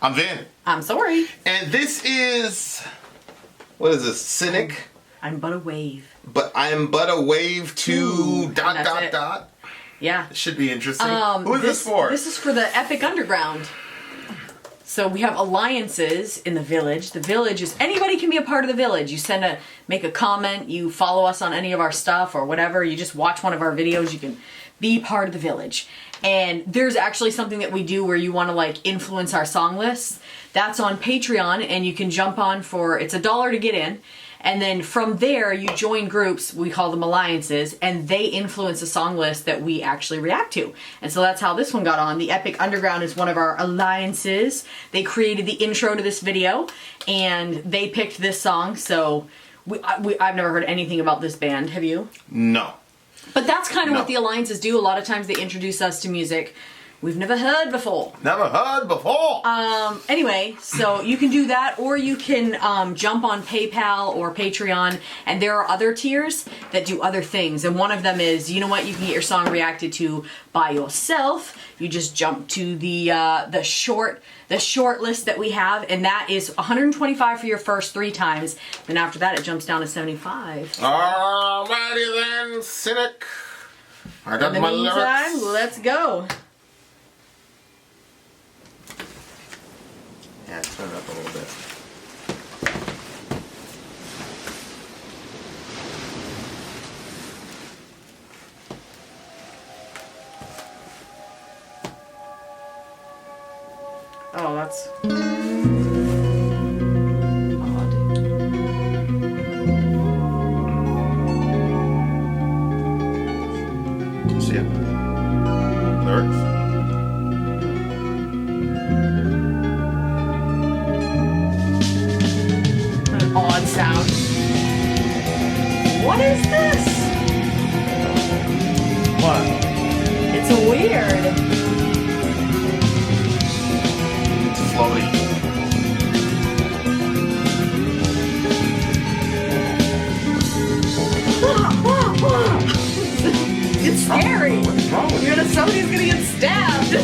I'm Vin. I'm Sori. And this is... What is this? Cynic? I'm but a wave. But I'm but a wave to... Ooh, dot. Yeah. It should be interesting. Who is this for? This is for the Epic Underground. So we have alliances in the village. The village is... Anybody can be a part of the village. You make a comment, you follow us on any of our stuff or whatever, you just watch one of our videos, you can be part of the village. And there's actually something that we do where you want to like influence our song lists. That's on Patreon, and you can jump on for, it's $1 to get in. And then from there, you join groups, we call them alliances, and they influence a song list that we actually react to. And so that's how this one got on. The Epic Underground is one of our alliances. They created the intro to this video, and they picked this song. So I've never heard anything about this band. Have you? No. But that's kind of what the alliances do. A lot of times they introduce us to music we've never heard before. Never heard before. Anyway, so you can do that, or you can jump on PayPal or Patreon, and there are other tiers that do other things. And one of them is, you know what, you can get your song reacted to by yourself. You just jump to the short list that we have, and that is $125 for your first 3 times. Then after that, it jumps down to $75. Alrighty then, Cynic. I got In the my meantime, lyrics. let's go. Yeah, turn it up a little bit. Oh, that's odd. See it? Lyrics. An odd sound. What is this? What? It's weird. Floaty. It's scary. What's wrong with you? Somebody's gonna get stabbed.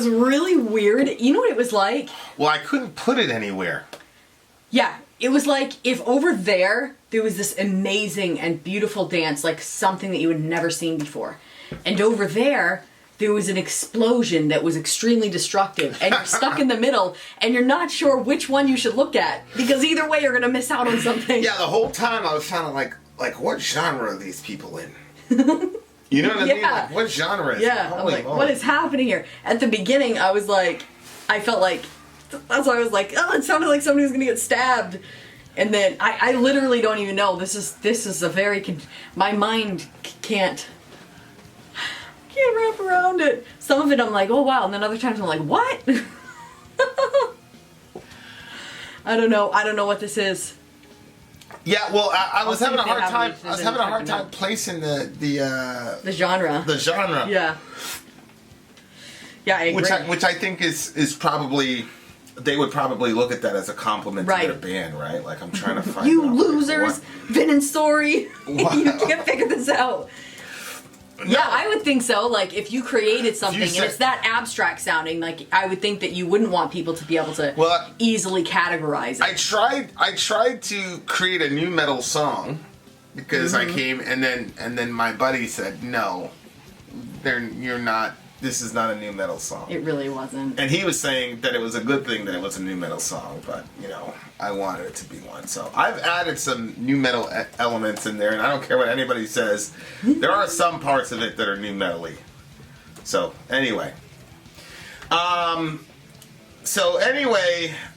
was really weird. You know what it was like? Well, I couldn't put it anywhere. Yeah, it was like if over there was this amazing and beautiful dance, like something that you had never seen before. And over there was an explosion that was extremely destructive. And you're stuck in the middle, and you're not sure which one you should look at. Because either way, you're going to miss out on something. Yeah, the whole time I was kind of like what genre are these people in? You know what I mean? Like, what genre is it? Yeah, I'm like, what is happening here? At the beginning, I felt like, that's why I was like, oh, it sounded like somebody was going to get stabbed. And then I literally don't even know. This is a very, my mind can't wrap around it. Some of it I'm like, oh wow, and then other times I'm like, what? I don't know what this is. Yeah, well, I was having a hard time. I was having a hard time placing the genre. The genre. Yeah. Yeah, I agree. Which I think is probably, they would probably look at that as a compliment to their band, right? Like, I'm trying to find you out, losers, like, Vin and Sori. You can't figure this out. No. Yeah, I would think so. Like, if you created something and it's that abstract sounding, like, I would think that you wouldn't want people to be able to easily categorize it. I tried to create a new metal song because I came and then my buddy said, no, you're not. This is not a new metal song. It really wasn't. And he was saying that it was a good thing that it was a new metal song, but, I wanted it to be one. So I've added some new metal elements in there, and I don't care what anybody says. There are some parts of it that are new metal-y. So, anyway.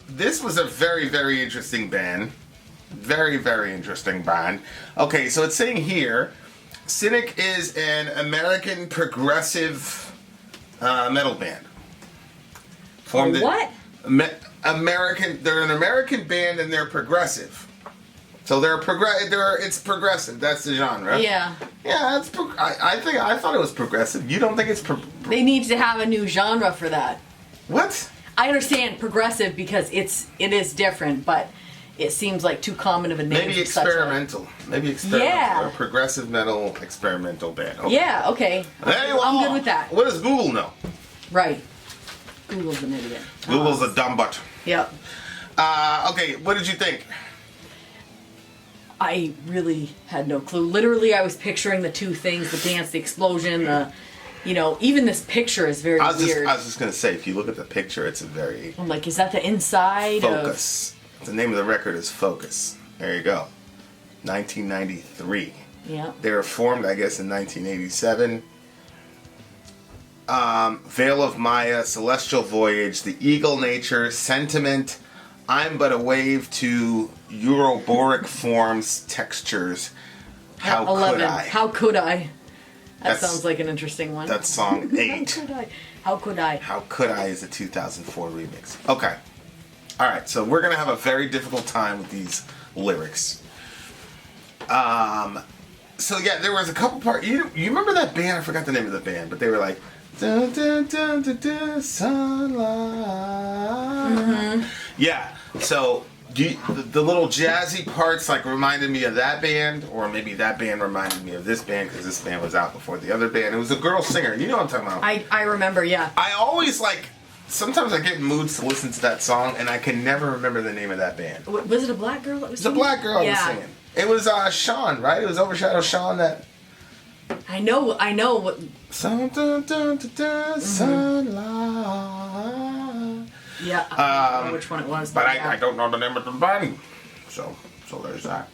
This was a very, very interesting band. Very, very interesting band. Okay, so it's saying here, Cynic is an American progressive metal band. Formed what? They're an American band and they're progressive. So it's progressive. That's the genre. Yeah. Yeah, I thought it was progressive. You don't think it's They need to have a new genre for that. What? I understand progressive because it is different, but it seems like too common of a name. Maybe experimental. Yeah. Or progressive metal experimental band. Okay. Yeah, okay. I'm good with that. What does Google know? Right. Google's an idiot. Google's a dumb butt. Yep. Okay, what did you think? I really had no clue. Literally, I was picturing the two things, the dance, the explosion, even this picture is very weird. I was just going to say, if you look at the picture, it's a very... I'm like, is that the inside Focus. The name of the record is Focus. There you go. 1993. Yeah. They were formed, I guess, in 1987. Veil of Maya, Celestial Voyage, The Eagle Nature, Sentiment, I'm But a Wave to Euroboric Forms, Textures. How 11. Could I? How Could I? That sounds like an interesting one. That's song 8. How Could I? How Could I is a 2004 remix. Okay. Alright, so we're going to have a very difficult time with these lyrics. So yeah, there was a couple parts. You remember that band? I forgot the name of the band, but they were like, dun, dun, dun, dun, dun, sunlight. Yeah. So the little jazzy parts like reminded me of that band, or maybe that band reminded me of this band because this band was out before the other band. It was a girl singer. You know what I'm talking about? I remember. Yeah. I always sometimes I get in moods to listen to that song, and I can never remember the name of that band. Was it a black girl that was singing? It's a black girl that was singing. It was Sean, right? It was Overshadow Sean that... I know. Sunlight. Yeah, I don't know which one it was. But I don't know the name of the band. So there's that.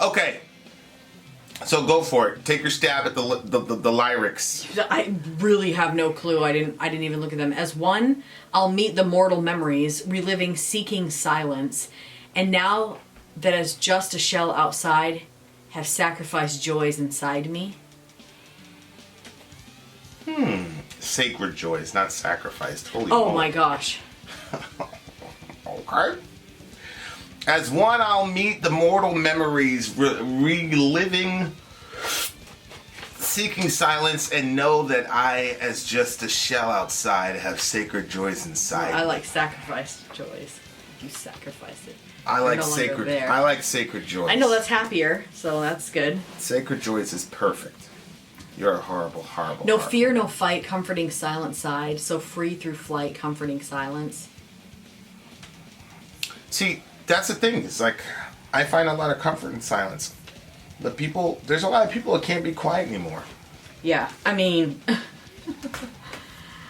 Okay. So go for it. Take your stab at the lyrics. I really have no clue. I didn't even look at them. As one, I'll meet the mortal memories, reliving, seeking silence, and now that as just a shell outside, have sacrificed joys inside me. Sacred joys, not sacrificed. Holy Oh my gosh. Okay. As one, I'll meet the mortal memories, reliving, seeking silence, and know that I, as just a shell outside, have sacred joys inside. I like sacrificed joys. You sacrificed it. I like sacred joys. I know that's happier, so that's good. Sacred joys is perfect. You're a horrible, horrible. No horrible. fear, no fight, comforting silent side. So free through flight, comforting silence. See, that's the thing. It's like I find a lot of comfort in silence. But there's a lot of people that can't be quiet anymore. Yeah, I mean,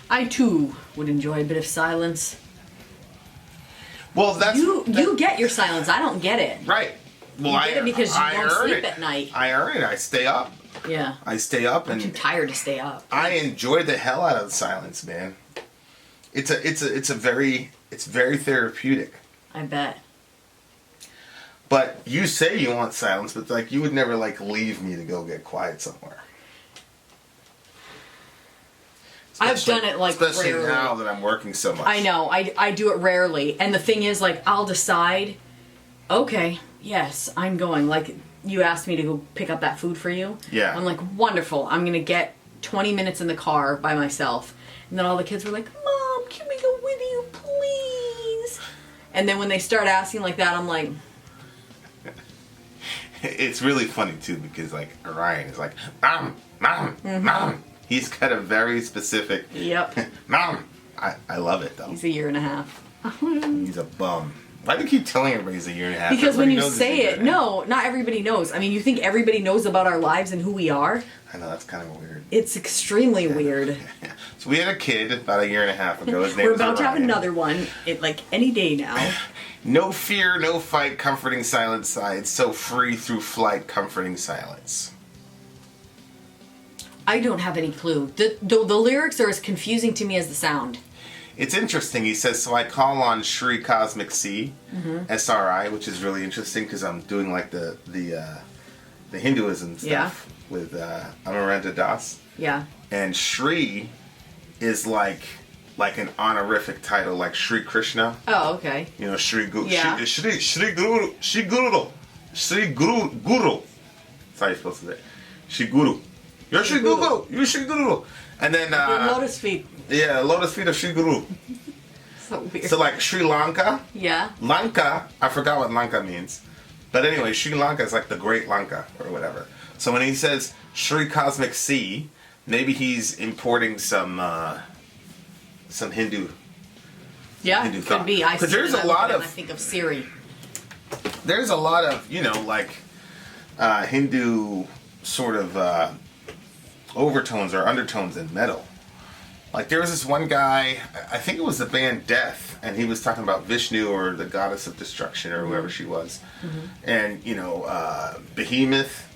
I too would enjoy a bit of silence. Well, You get your silence. I don't get it. right. Well, You get it because you don't earn sleep it. at night. I earn it. I stay up. Yeah. I stay up I'm too and tired to stay up. I enjoy the hell out of the silence, man. It's very therapeutic. I bet. But you say you want silence, but like you would never like leave me to go get quiet somewhere. I've done it like especially rarely. now that I'm working so much. I know. I do it rarely. And the thing is, like, I'll decide, okay, yes, I'm going. Like, you asked me to go pick up that food for you. Yeah. I'm like, wonderful. I'm going to get 20 minutes in the car by myself. And then all the kids were like, Mom, can we go with you, please? And then when they start asking like that, I'm like... It's really funny, too, because, like, Orion is like, Mom, Mom, Mom. He's got a very specific... Yep. Mom. I love it, though. He's a year and a half. He's a bum. Why do you keep telling everybody he's a year and a half? Because when Everybody you knows say he's a year it, and a half. no, not everybody knows. I mean, you think everybody knows about our lives and who we are? I know, that's kind of weird. It's extremely weird. So we had a kid about a year and a half ago. His name We're was about to have Orion. another one, like, any day now. No fear, no fight, comforting silence side. So free through flight, comforting silence. I don't have any clue. The lyrics are as confusing to me as the sound. It's interesting. He says, so I call on Shri Cosmic C, SRI, which is really interesting because I'm doing like the Hinduism stuff with Amaranta Das. Yeah. And Shri is like an honorific title, like Shri Krishna. Oh, okay. You know, Shri Guru. Yeah. Shri Guru. Shri Guru. Shri Guru. Guru. That's how you're supposed to say it. Shri Guru. You're Shri Guru. You're Shri Guru. And then... The lotus feet. Yeah, lotus feet of Shri Guru. So weird. So like Sri Lanka. Yeah. Lanka, I forgot what Lanka means. But anyway, Sri Lanka is like the Great Lanka or whatever. So when he says Shri Cosmic Sea, maybe he's importing some Hindu. Yeah, Hindu could thought. be. I 'Cause see there's it and a I lot look at it of- and I think of Siri. There's a lot of, like Hindu sort of overtones or undertones in metal. Like there was this one guy, I think it was the band Death, and he was talking about Vishnu or the goddess of destruction or whoever she was. And, Behemoth.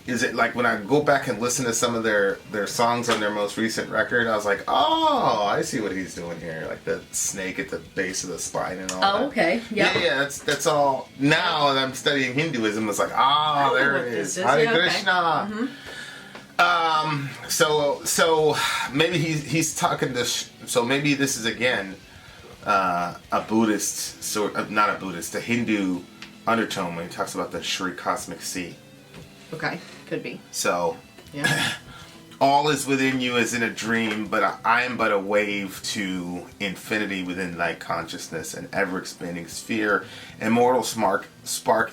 Is it like when I go back and listen to some of their songs on their most recent record, I was like, oh, I see what he's doing here. Like the snake at the base of the spine and all that. Oh, okay. Yeah. Yeah, that's all. Now that I'm studying Hinduism, it's like, I know there what it is. this is. Hare Yeah, okay. Krishna. So maybe he's talking this. So maybe this is again a Buddhist sort, not a Buddhist, a Hindu undertone when he talks about the Shri Cosmic Sea. Okay, could be. So Yeah. all is within you as in a dream, but I am but a wave to infinity within thy consciousness, an ever-expanding sphere. Immortal spark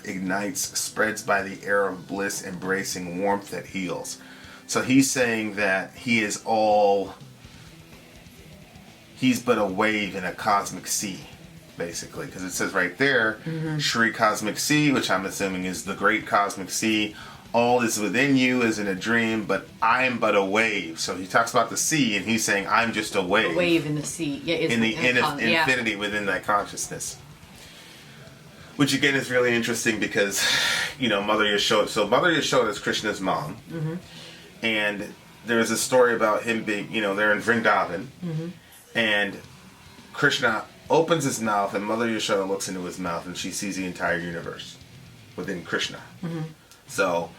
ignites, spreads by the air of bliss, embracing warmth that heals. So he's saying that he's but a wave in a cosmic sea, basically. Because it says right there, Shri Cosmic Sea, which I'm assuming is the great cosmic sea. All is within you as in a dream, but I am but a wave. So he talks about the sea, and he's saying, I'm just a wave. A wave in the sea. Yeah, In the infinity within thy consciousness. Which again is really interesting because, Mother Yashoda. So Mother Yashoda is Krishna's mom. And there's a story about him being, they're in Vrindavan. And Krishna opens his mouth, and Mother Yashoda looks into his mouth, and she sees the entire universe within Krishna. So,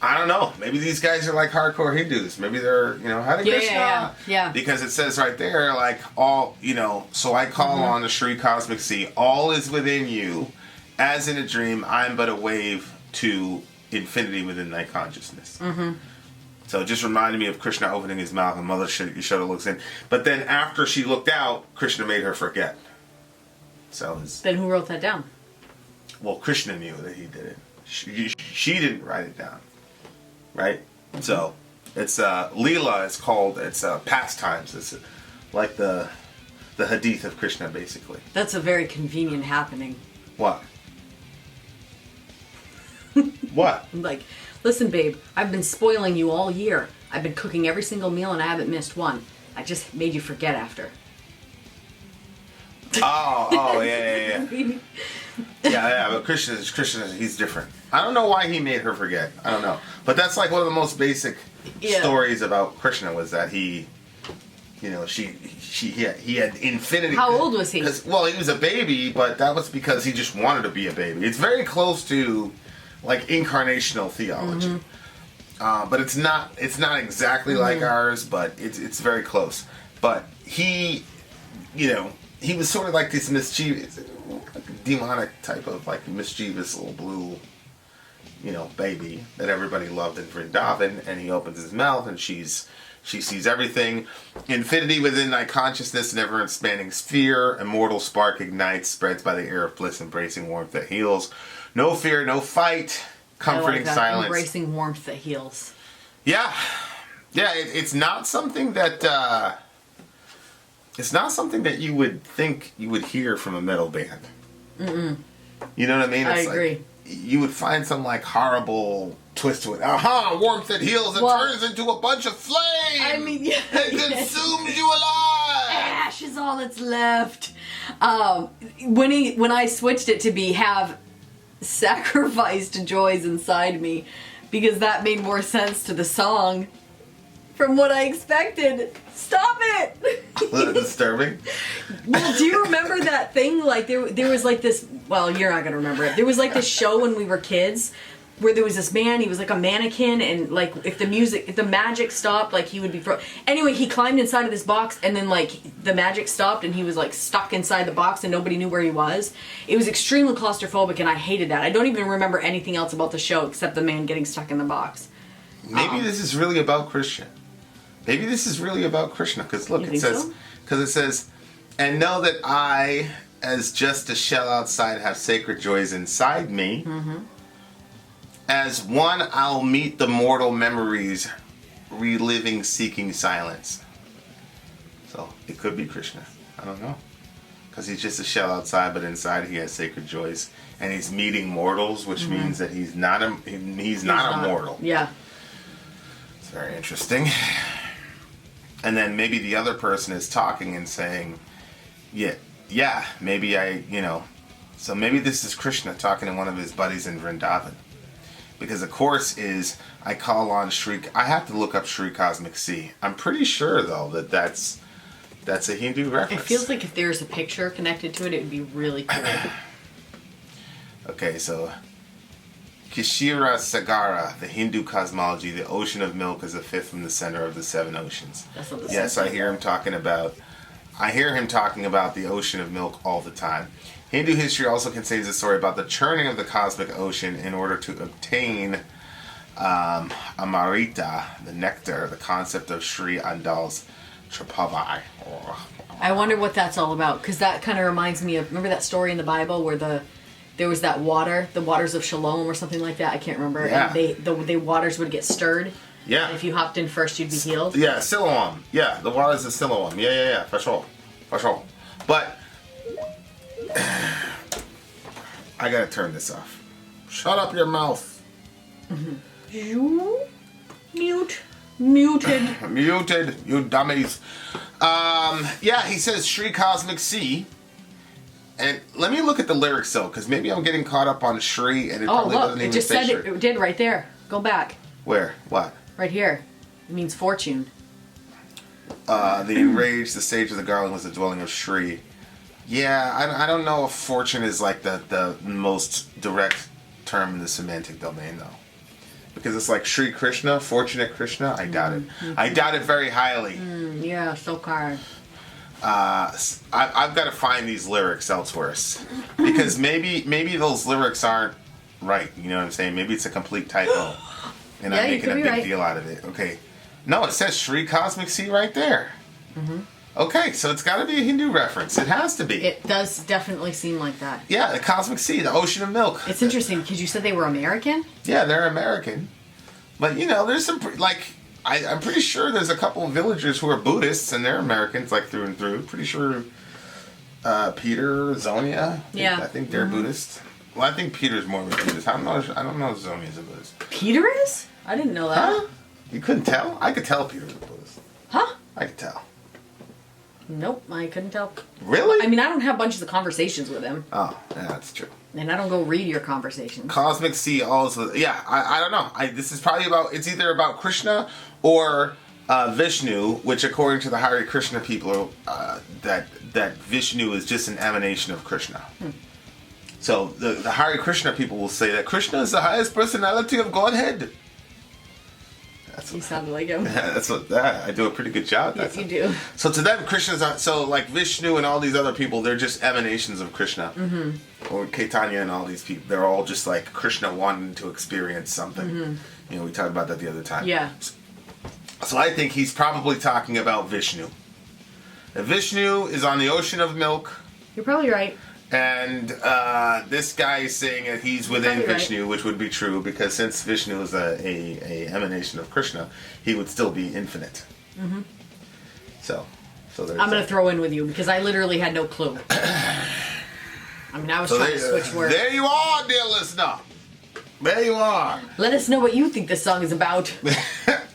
I don't know. Maybe these guys are like hardcore Hindus. Maybe they're, Hare Krishna. Yeah. Because it says right there, like, all, so I call on the Shri Cosmic Sea. All is within you. As in a dream, I am but a wave to infinity within thy consciousness. So it just reminded me of Krishna opening his mouth and Mother Yashoda looks in. But then after she looked out, Krishna made her forget. So Then who wrote that down? well, Krishna knew that he did it. She didn't write it down. Right? So, It's Leela is called. It's pastimes. It's like the hadith of Krishna, basically. That's a very convenient happening. What? What? I'm like, listen, babe, I've been spoiling you all year. I've been cooking every single meal and I haven't missed one. I just made you forget after. Oh, yeah. Yeah, but Krishna, he's different. I don't know why he made her forget. I don't know. But that's like one of the most basic stories about Krishna was that he, you know, he had infinity. How old was he? Well, he was a baby, but that was because he just wanted to be a baby. It's very close to like incarnational theology. But it's not exactly like ours, but it's very close. But he, you know, he was sort of like this mischievous, demonic type of like mischievous little blue, you know, baby that everybody loved in Vrindavan, and he opens his mouth and she sees everything. Infinity within thy consciousness, an ever-expanding sphere, immortal spark ignites, spreads by the air of bliss, embracing warmth that heals. No fear, no fight, comforting silence. Embracing warmth that heals. Yeah. It's not something that you would think you would hear from a metal band. You know what I mean? I agree. Like, you would find some like horrible twist to it. Warmth that heals and turns into a bunch of flame. I mean, yeah. It consumes you alive. Ash is all that's left. When I switched it to be have sacrificed joys inside me, because that made more sense to the song from what I expected. Stop it! Was that disturbing? Well, do you remember that thing? Like there was like this. Well, you're not gonna remember it. There was like this show when we were kids where there was this man. He was like a mannequin, and like if the magic stopped, like he would be. Anyway, he climbed inside of this box, and then like the magic stopped, and he was like stuck inside the box, and nobody knew where he was. It was extremely claustrophobic, and I hated that. I don't even remember anything else about the show except the man getting stuck in the box. Maybe this is really about Krishna. Maybe this is really about Krishna, because look, it says, and know that I, as just a shell outside, have sacred joys inside me. As one, I'll meet the mortal memories, reliving, seeking silence. So it could be Krishna. I don't know, because he's just a shell outside, but inside he has sacred joys, and he's meeting mortals, which means that he's not a mortal. Yeah, it's very interesting. And then maybe the other person is talking and saying, yeah, maybe so maybe this is Krishna talking to one of his buddies in Vrindavan. Because the chorus is, I call on Shri, I have to look up Shri Cosmic Sea. I'm pretty sure, though, that's a Hindu reference. it feels like if there's a picture connected to it, it would be really cool. Okay, so Kshira Sagara, the Hindu cosmology, the ocean of milk is a fifth from the center of the seven oceans. That's what this Yes, I hear him talking about the ocean of milk all the time. Hindu history also contains a story about the churning of the cosmic ocean in order to obtain Amrita, the nectar, the concept of Sri Andal's Tripavai. I wonder what that's all about, because that kind of reminds me of, remember that story in the Bible where there was that water, the waters of Shalom or something like that, I can't remember, yeah. and the waters would get stirred. Yeah. And if you hopped in first, you'd be healed. Yeah, Siloam. Yeah, the waters of Siloam. Yeah, for sure. But I gotta turn this off. Shut up your mouth. Muted, you dummies. Yeah, he says Shri Cosmic Sea. And let me look at the lyrics though, because maybe I'm getting caught up on Shri and it probably doesn't even say Shri. It did right there. Go back. Where? What? Right here. It means fortune. The enraged, the stage of the garland was the dwelling of Shri. Yeah, I don't know if fortune is like the most direct term in the semantic domain though. Because it's like Shri Krishna, fortunate Krishna. I doubt it. I doubt it very highly. Yeah, so hard. I've got to find these lyrics elsewhere. Because maybe those lyrics aren't right. You know what I'm saying? Maybe it's a complete typo. And I'm making a big deal out of it. Okay. No, it says Shri Cosmic Sea right there. Okay, so it's got to be a Hindu reference. It has to be. It does definitely seem like that. Yeah, the Cosmic Sea, the ocean of milk. It's interesting because you said they were American? Yeah, they're American. But, there's some, I'm pretty sure there's a couple of villagers who are Buddhists and they're Americans, like through and through. Pretty sure Peter, Zonia. Yeah. I think they're Buddhist. Well, I think Peter's more of a Buddhist. I don't know if Zonia's a Buddhist. Peter is? I didn't know that. Huh? You couldn't tell? I could tell Peter was a Buddhist. Huh? I could tell. Nope, I couldn't tell. Really? I mean, I don't have bunches of conversations with him. Oh, yeah, that's true. And I don't go read your conversations. Cosmic Sea also. Yeah, I don't know. This is probably it's either about Krishna or Vishnu, which according to the Hare Krishna people, that Vishnu is just an emanation of Krishna. So the Hare Krishna people will say that Krishna is the highest personality of Godhead. You sounded like him. Yeah, that's what I do a pretty good job. Yes, you do. So to them, Krishna's like Vishnu and all these other people, they're just emanations of Krishna. Mm-hmm. Or Caitanya and all these people, they're all just like Krishna wanting to experience something. Mm-hmm. We talked about that the other time. Yeah. So I think he's probably talking about Vishnu. Vishnu is on the ocean of milk. You're probably right. And this guy is saying that he's within Vishnu, right. Which would be true because since Vishnu is a emanation of Krishna, he would still be infinite. Mm-hmm. So there's I'm going to throw in with you because I literally had no clue. I mean, I was trying to switch words. There you are, dear listener. There you are. Let us know what you think this song is about.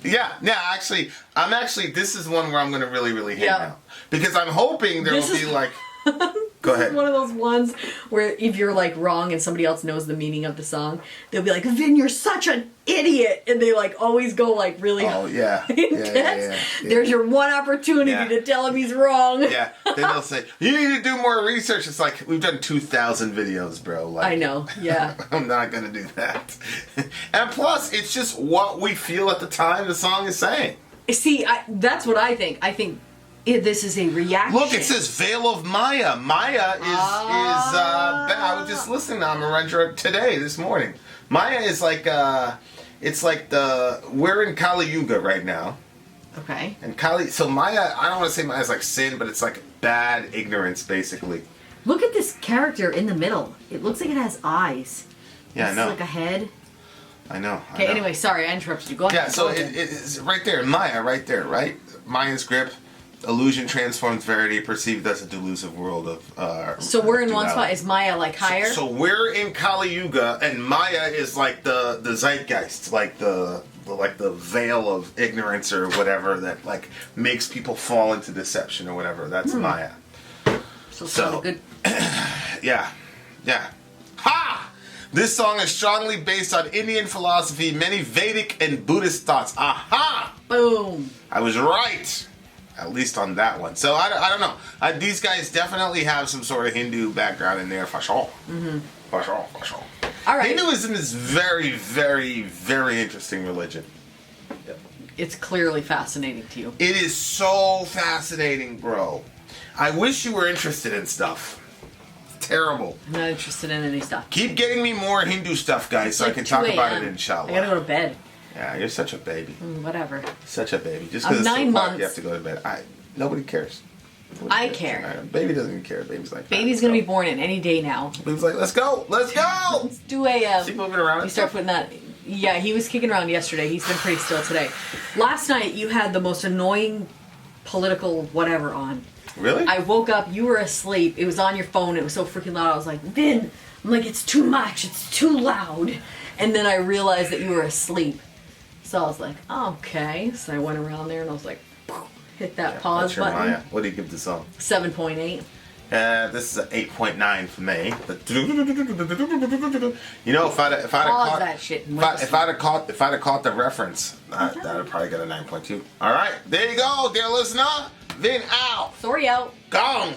Yeah. This is one where I'm going to really, really hang out because I'm hoping there will be like. Go ahead. This is one of those ones where if you're like wrong and somebody else knows the meaning of the song, they'll be like, Vin, you're such an idiot. And they like always go like really intense. Yeah. There's your one opportunity to tell him he's wrong. Yeah. Then they'll say, you need to do more research. It's like, we've done 2,000 videos, bro. Like, I know. Yeah. I'm not going to do that. And plus, it's just what we feel at the time the song is saying. See, that's what I think. I think this is a reaction. Look, it says Veil of Maya. Maya is I was just listening to Amarendra today, this morning. Maya is like, it's like we're in Kali Yuga right now. Okay. And so Maya, I don't want to say Maya's like sin, but it's like bad ignorance, basically. Look at this character in the middle. It looks like it has eyes. Yeah, I know. It's like a head. I know. Okay, anyway, sorry, I interrupted you. Go ahead. Yeah, so it's right there, Maya, right there, right? Maya's grip. Illusion transforms verity, perceived as a delusive world of. So we're in one spot. Is Maya like higher? So we're in Kali Yuga, and Maya is like the zeitgeist, like the veil of ignorance or whatever that like makes people fall into deception or whatever. That's Maya. So good. Yeah. Ha! This song is strongly based on Indian philosophy, many Vedic and Buddhist thoughts. Aha! Boom. I was right. At least on that one. So I don't know. These guys definitely have some sort of Hindu background in there for sure. Mm-hmm. For sure. All right. Hinduism is very, very, very interesting religion. It's clearly fascinating to you. It is so fascinating, bro. I wish you were interested in stuff. It's terrible. I'm not interested in any stuff. Keep getting me more Hindu stuff, guys, so I can talk about it, inshallah. I gotta go to bed. Yeah, you're such a baby. Whatever. Such a baby. Just because it's 9 months. You have to go to bed. Nobody cares. I care. Baby doesn't even care. Baby's like, baby's gonna be born in any day now. Baby's like, let's go. Let's do a. Is he moving around? You start putting that. Yeah, he was kicking around yesterday. He's been pretty still today. Last night you had the most annoying political whatever on. Really? I woke up. You were asleep. It was on your phone. It was so freaking loud. I was like, Vin. I'm like, it's too much. It's too loud. And then I realized that you were asleep. So I was like, okay. So I went around there and I was like, hit that pause button. Maya. What do you give the song? 7.8. This is an 8.9 for me. You know, if I'd have caught the reference, I'd have probably got a 9.2. All right, there you go, dear listener. Vin out. Sori out. Gone.